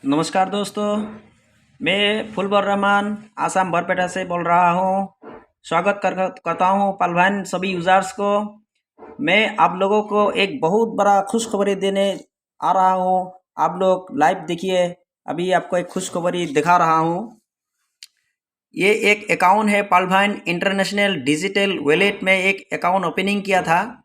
नमस्कार दोस्तों, मैं फुलबर रहमान आसाम बरपेटा से बोल रहा हूँ। स्वागत करता हूँ पलवान सभी यूज़र्स को। मैं आप लोगों को एक बहुत बड़ा खुशखबरी देने आ रहा हूँ। आप लोग लाइव देखिए, अभी आपको एक खुशखबरी दिखा रहा हूँ। ये एक अकाउंट है पलवान इंटरनेशनल डिजिटल वॉलेट में एक अकाउंट ओपनिंग किया था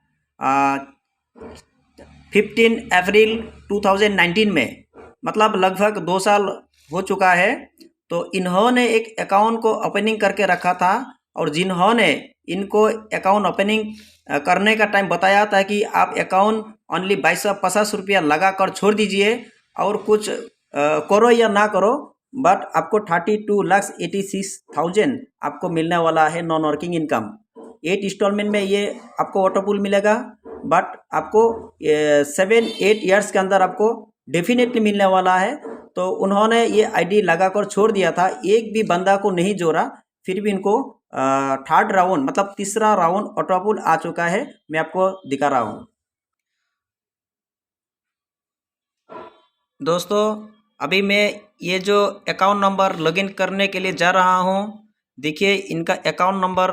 15 अप्रैल 2019 में, मतलब लगभग 2 साल हो चुका है। तो इन्होंने एक अकाउंट को ओपनिंग करके रखा था, और जिन्होंने इनको अकाउंट ओपनिंग करने का टाइम बताया था कि आप अकाउंट ओनली 2250 रुपया लगा कर छोड़ दीजिए, और कुछ करो या ना करो, बट आपको 32,86,000 आपको मिलने वाला है नॉन वर्किंग इनकम। 8 इंस्टॉलमेंट में ये आपको ऑटो पुल मिलेगा, बट आपको 7-8 ईयर्स के अंदर आपको डेफिनेटली मिलने वाला है। तो उन्होंने ये आईडी लगाकर छोड़ दिया था, एक भी बंदा को नहीं जोड़ा, फिर भी इनको थर्ड राउंड मतलब तीसरा राउंड ऑटो पुल आ चुका है। मैं आपको दिखा रहा हूँ दोस्तों। अभी मैं ये जो अकाउंट नंबर लॉगिन करने के लिए जा रहा हूँ, देखिए इनका अकाउंट नंबर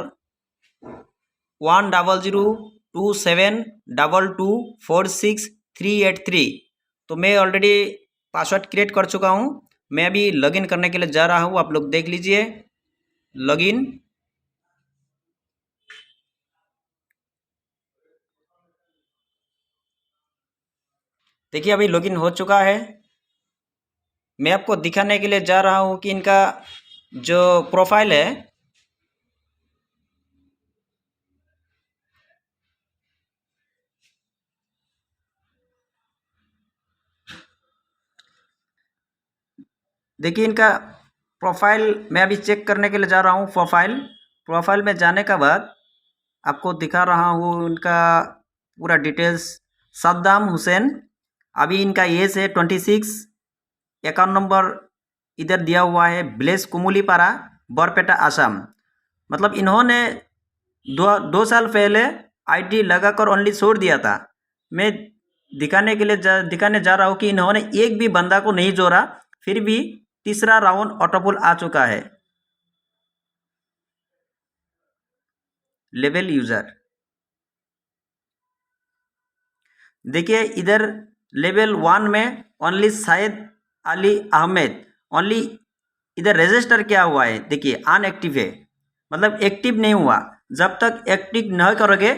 100272246 383। तो मैं ऑलरेडी पासवर्ड क्रिएट कर चुका हूँ। मैं अभी लॉगिन करने के लिए जा रहा हूँ, आप लोग देख लीजिए। लॉगिन, देखिए अभी लॉगिन हो चुका है। मैं आपको दिखाने के लिए जा रहा हूँ कि इनका जो प्रोफाइल है, देखिए इनका प्रोफाइल मैं अभी चेक करने के लिए जा रहा हूँ। प्रोफाइल में जाने के बाद आपको दिखा रहा हूँ इनका पूरा डिटेल्स। सद्दाम हुसैन, अभी इनका एज है 26। अकाउंट नंबर इधर दिया हुआ है ब्लेस कुमुलीपारा, बरपेटा आसाम। मतलब इन्होंने 2 साल पहले आईडी लगाकर ओनली छोड़ दिया था। मैं दिखाने जा रहा हूँ कि इन्होंने एक भी बंदा को नहीं जोड़ा, फिर भी तीसरा राउंड ऑटोपुल आ चुका है। लेवल यूज़र, देखिए इधर लेवल 1 में ओनली शायद अली अहमद ओनली इधर रजिस्टर किया हुआ है। देखिए अनएक्टिव है, मतलब एक्टिव नहीं हुआ। जब तक एक्टिव नहीं करोगे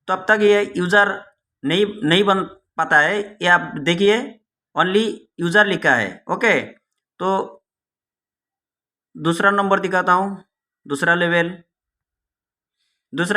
तब तक ये यूज़र नहीं बन पाता है। ये आप देखिए ओनली यूज़र लिखा है। ओके, तो दूसरा नंबर दिखाता हूँ। दूसरा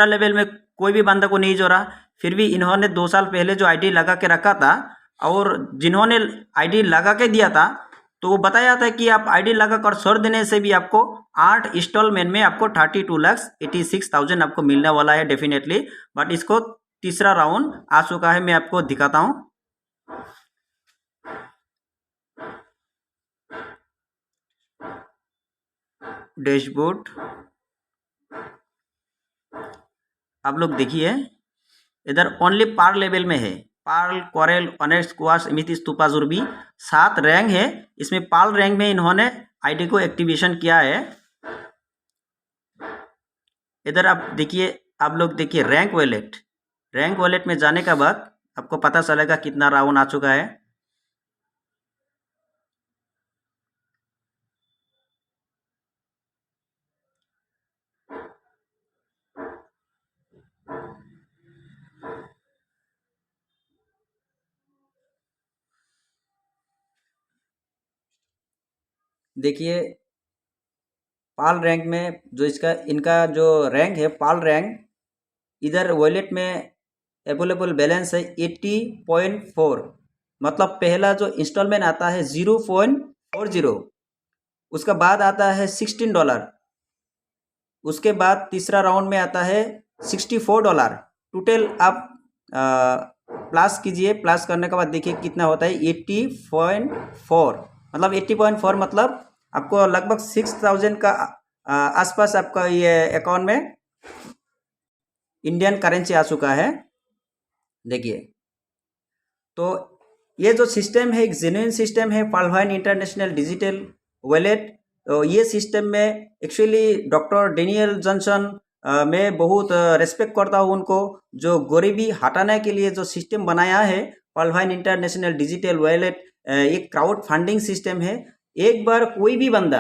लेवल में कोई भी बंदा को नहीं जोड़ा, फिर भी इन्होंने 2 साल पहले जो आईडी लगा के रखा था, और जिन्होंने आईडी लगा के दिया था, तो वो बताया था कि आप आईडी लगा कर छोड़ देने से भी आपको 8 इंस्टॉलमेंट में आपको 32,86,000 आपको मिलने वाला है डेफिनेटली। बट इसको तीसरा राउंड आ चुका है। मैं आपको दिखाता हूँ। डैशबोर्ड, आप लोग देखिए इधर ओनली पार लेवल में है। पार्ल, कोरेल, ऑनेस्ट, स्क्वाश, एमिथी, स्तूपा, जुर्बी 7 रैंक है। इसमें पाल रैंक में इन्होंने आईडी को एक्टिवेशन किया है। इधर आप लोग देखिए रैंक वॉलेट में जाने के बाद आपको पता चलेगा कितना राउंड आ चुका है। देखिए पाल रैंक में जो इनका जो रैंक है पाल रैंक, इधर वॉलेट में अवेलेबल बैलेंस है 80.4। मतलब पहला जो इंस्टॉलमेंट आता है 0.40, उसका बाद आता है $16। उसके बाद तीसरा राउंड में आता है $64। टोटल आप प्लस कीजिए, प्लस करने के बाद देखिए कितना होता है 80.4। मतलब 80.4 मतलब आपको लगभग 6,000 का आसपास आपका ये अकाउंट में इंडियन करेंसी आ चुका है। देखिए तो ये जो सिस्टम है एक जेन्युइन सिस्टम है, पालवाइन इंटरनेशनल डिजिटल वॉलेट। तो ये सिस्टम में एक्चुअली डॉक्टर डेनियल जॉनसन मैं बहुत रेस्पेक्ट करता हूँ उनको, जो गरीबी हटाने के लिए जो सिस्टम बनाया है पालवाइन इंटरनेशनल डिजिटल वॉलेट। एक क्राउड फंडिंग सिस्टम है। एक बार कोई भी बंदा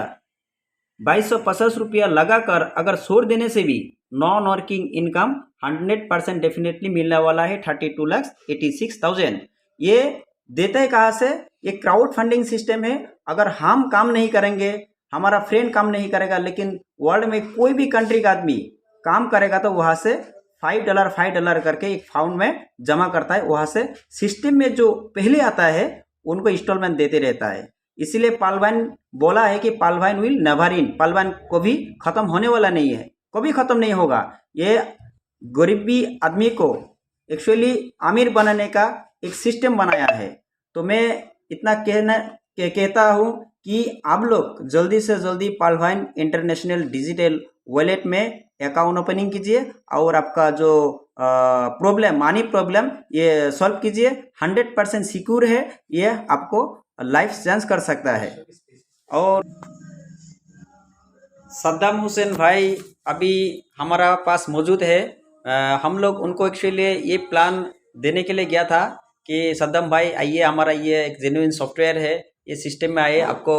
2250 रुपया लगाकर अगर छोड़ देने से भी नॉन वर्किंग इनकम 100% डेफिनेटली मिलने वाला है, 32,86,000। ये देते हैं कहाँ से? ये क्राउड फंडिंग सिस्टम है। अगर हम काम नहीं करेंगे, हमारा फ्रेंड काम नहीं करेगा, लेकिन वर्ल्ड में कोई भी कंट्री का आदमी काम करेगा तो वहाँ से $5 करके एक फाउंड में जमा करता है। वहाँ से सिस्टम में जो पहले आता है उनको इंस्टॉलमेंट देते रहता है। इसीलिए पालवाइन बोला है कि पालवाइन विल नेवर इन, पालवाइन कभी खत्म होने वाला नहीं है, कभी खत्म नहीं होगा। ये गरीबी आदमी को एक्चुअली अमीर बनाने का एक सिस्टम बनाया है। तो मैं इतना कहता हूँ कि आप लोग जल्दी से जल्दी पालवाइन इंटरनेशनल डिजिटल वॉलेट में अकाउंट ओपनिंग कीजिए और आपका जो प्रॉब्लम, मनी प्रॉब्लम, ये सॉल्व कीजिए। 100% सिक्योर है, ये आपको लाइफ चेंज कर सकता है। और सद्दाम हुसैन भाई अभी हमारा पास मौजूद है। हम लोग उनको एक्चुअली ये प्लान देने के लिए गया था कि सद्दाम भाई आइए, हमारा ये एक जेन्युइन सॉफ्टवेयर है, ये सिस्टम में आइए, आपको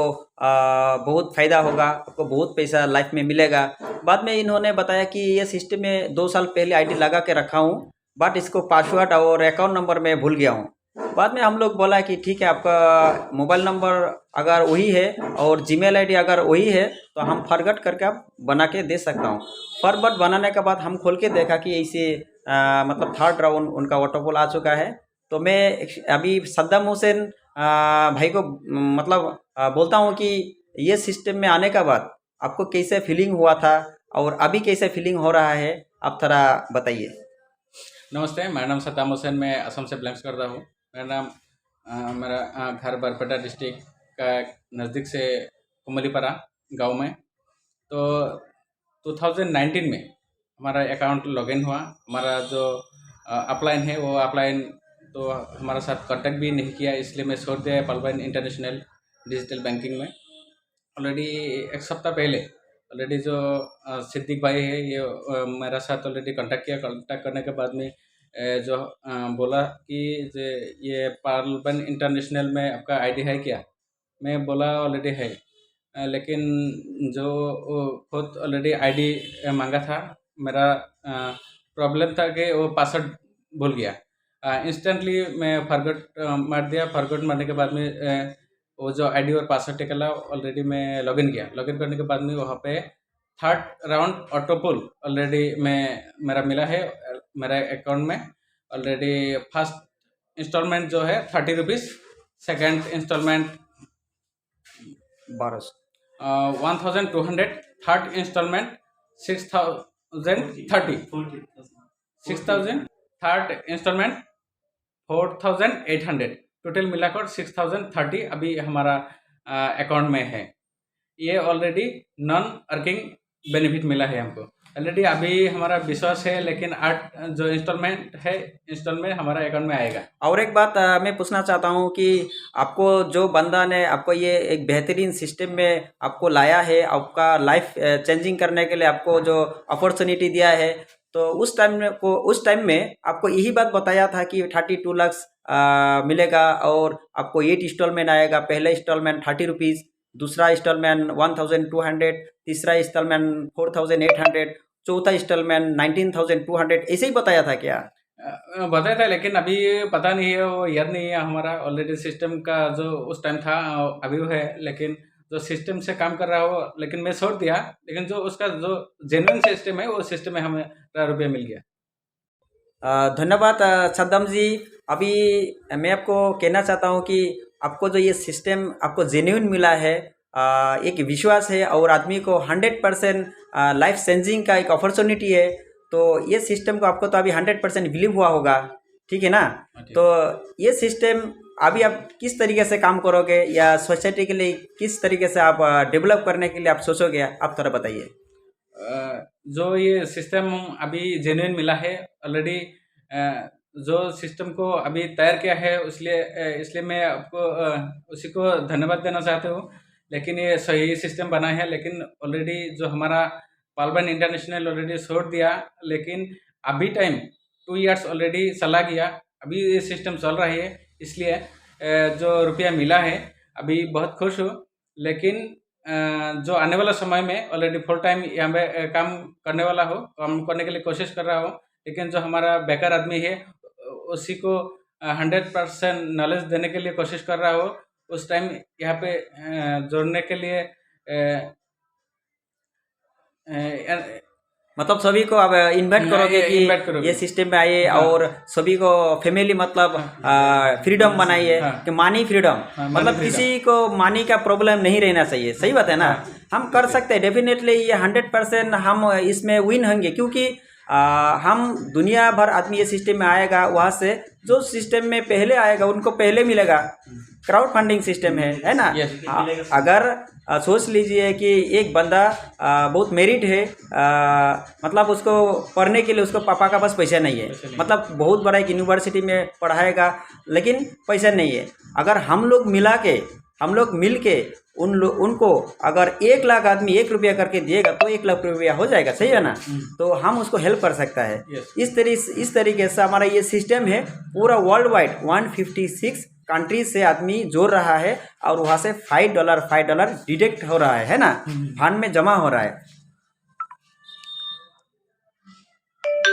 बहुत फ़ायदा होगा, आपको बहुत पैसा लाइफ में मिलेगा। बाद में इन्होंने बताया कि ये सिस्टम में 2 साल पहले आईडी लगा के रखा हूँ, बट इसको पासवर्ड और अकाउंट नंबर मैं भूल गया हूँ। बाद में हम लोग बोला कि ठीक है, आपका मोबाइल नंबर अगर वही है और जीमेल आईडी अगर वही है तो हम फॉरगेट करके आप बना के दे सकता हूँ। फॉरवर्ड बनाने के बाद हम खोल के देखा कि ऐसे मतलब 3rd राउंड उनका ऑटोपोल आ चुका है। तो मैं अभी सद्दाम हुसैन भाई को मतलब बोलता हूँ कि ये सिस्टम में आने के बाद आपको कैसे फीलिंग हुआ था और अभी कैसे फीलिंग हो रहा है, आप थोड़ा बताइए। नमस्ते, मेरा नाम सद्दाम हुसैन, मैं असम से बिलोंग्स करता हूँ। मेरा घर बरपेटा डिस्ट्रिक्ट का नज़दीक से कुमलीपारा गांव में। तो 2019 में हमारा अकाउंट लॉगिन हुआ। हमारा जो अपलाइन है वो अपलाइन तो हमारा साथ कांटेक्ट भी नहीं किया, इसलिए मैं छोड़ दिया पालवाइन इंटरनेशनल डिजिटल बैंकिंग में। ऑलरेडी 1 सप्ताह पहले ऑलरेडी जो सिद्दीक भाई है, ये मेरा साथ ऑलरेडी कांटेक्ट किया। कांटेक्ट करने के बाद में जो बोला कि ये पालवाइन इंटरनेशनल में आपका आईडी है क्या? मैं बोला ऑलरेडी है, लेकिन जो खुद ऑलरेडी आईडी मांगा था, मेरा प्रॉब्लम था कि वो पासवर्ड भूल गया। इंस्टेंटली मैं फॉरगेट मार दिया। फॉरगेट मारने के बाद में वो जो आईडी और पासवर्ड टिकला ऑलरेडी मैं लॉगिन किया। लॉगिन करने के बाद में वहाँ पे 3rd राउंड ऑटोपुल ऑलरेडी मेरा मिला है मेरा अकाउंट में। ऑलरेडी फर्स्ट इंस्टॉलमेंट जो है 30 rupees, second installment 1200, third installment 6,030, third installment 4,800, total मिलाकर 6,030 अभी हमारा अकाउंट में है। ये ऑलरेडी नॉन अर्किंग बेनिफिट मिला है हमको ऑलरेडी। अभी हमारा विश्वास है, लेकिन 8 जो इंस्टॉलमेंट है, इंस्टॉलमेंट हमारा अकाउंट में आएगा। और एक बात मैं पूछना चाहता हूँ कि आपको जो बंदा ने आपको ये एक बेहतरीन सिस्टम में आपको लाया है, आपका लाइफ चेंजिंग करने के लिए आपको जो अपॉर्चुनिटी दिया है, तो उस टाइम में आपको यही बात बताया था कि 32 लाख मिलेगा और आपको 8 इंस्टॉलमेंट आएगा। पहला इंस्टॉलमेंट 30 रुपीज़, दूसरा इंस्टॉलमेंट 1,200, तीसरा इंस्टॉलमेंट 4,800, चौथा इंस्टॉलमेंट 19,200, ऐसे ही बताया था क्या? बताया था, लेकिन अभी पता नहीं है, वो याद नहीं है हमारा। ऑलरेडी सिस्टम का जो उस टाइम था अभी वो है, लेकिन जो सिस्टम से काम कर रहा हो, लेकिन मैं छोड़ दिया। लेकिन जो उसका जो जेन्युइन सिस्टम है, वो सिस्टम में हमें रुपया मिल गया। धन्यवाद सद्दाम जी। अभी मैं आपको कहना चाहता हूँ कि आपको जो ये सिस्टम आपको जेन्युइन मिला है, एक विश्वास है और आदमी को 100% लाइफ चेंजिंग का एक अपॉर्चुनिटी है। तो ये सिस्टम को आपको तो अभी 100% बिलीव हुआ होगा, ठीक है ना? तो ये सिस्टम अभी आप किस तरीके से काम करोगे या सोसाइटी के लिए किस तरीके से आप डेवलप करने के लिए आप सोचोगे, आप थोड़ा बताइए। जो ये सिस्टम अभी जेन्युइन मिला है ऑलरेडी, जो सिस्टम को अभी तैयार किया है इसलिए मैं आपको उसी को धन्यवाद देना चाहता हूँ। लेकिन ये सही सिस्टम बना है, लेकिन ऑलरेडी जो हमारा पालबन इंटरनेशनल ऑलरेडी छोड़ दिया, लेकिन अभी टाइम 2 इयर्स ऑलरेडी चला गया, अभी ये सिस्टम चल रहा है। इसलिए जो रुपया मिला है अभी बहुत खुश हूँ। लेकिन जो आने वाला समय में ऑलरेडी फुल टाइम यहाँ पे काम करने वाला हो, काम करने के लिए कोशिश कर रहा हूँ। लेकिन जो हमारा बेकार आदमी है उसी को 100% नॉलेज देने के लिए कोशिश कर रहा हो। उस टाइम यहाँ पे जोड़ने के लिए मतलब सभी को अब इन्वाइट करोगे invite कि करोगे। ये सिस्टम में आइए हाँ। और सभी को फैमिली मतलब फ्रीडम बनाइए हाँ। कि मनी फ्रीडम, हाँ, मतलब money freedom। किसी को मनी का प्रॉब्लम नहीं रहना चाहिए। सही बात है ना। हम कर सकते हैं डेफिनेटली, ये 100% हम इसमें विन होंगे, क्योंकि हम दुनिया भर आदमी ये सिस्टम में आएगा, वहाँ से जो सिस्टम में पहले आएगा उनको पहले मिलेगा। क्राउड फंडिंग सिस्टम है ना। Yes। अगर सोच लीजिए कि एक बंदा बहुत मेरिट है, मतलब उसको पढ़ने के लिए उसको पापा का पास पैसा नहीं है, मतलब बहुत बड़ा एक यूनिवर्सिटी में पढ़ाएगा लेकिन पैसा नहीं है। अगर हम लोग मिल के उनको अगर 1 लाख आदमी 1 रुपया करके दिएगा तो 1 लाख रुपया हो जाएगा। सही है ना। तो हम उसको हेल्प कर सकता है। इस तरीके से हमारा ये सिस्टम है पूरा वर्ल्ड वाइड 156 कंट्रीज से आदमी जोड़ रहा है और वहाँ से $5 डिडक्ट हो रहा है ना, फंड में जमा हो रहा है।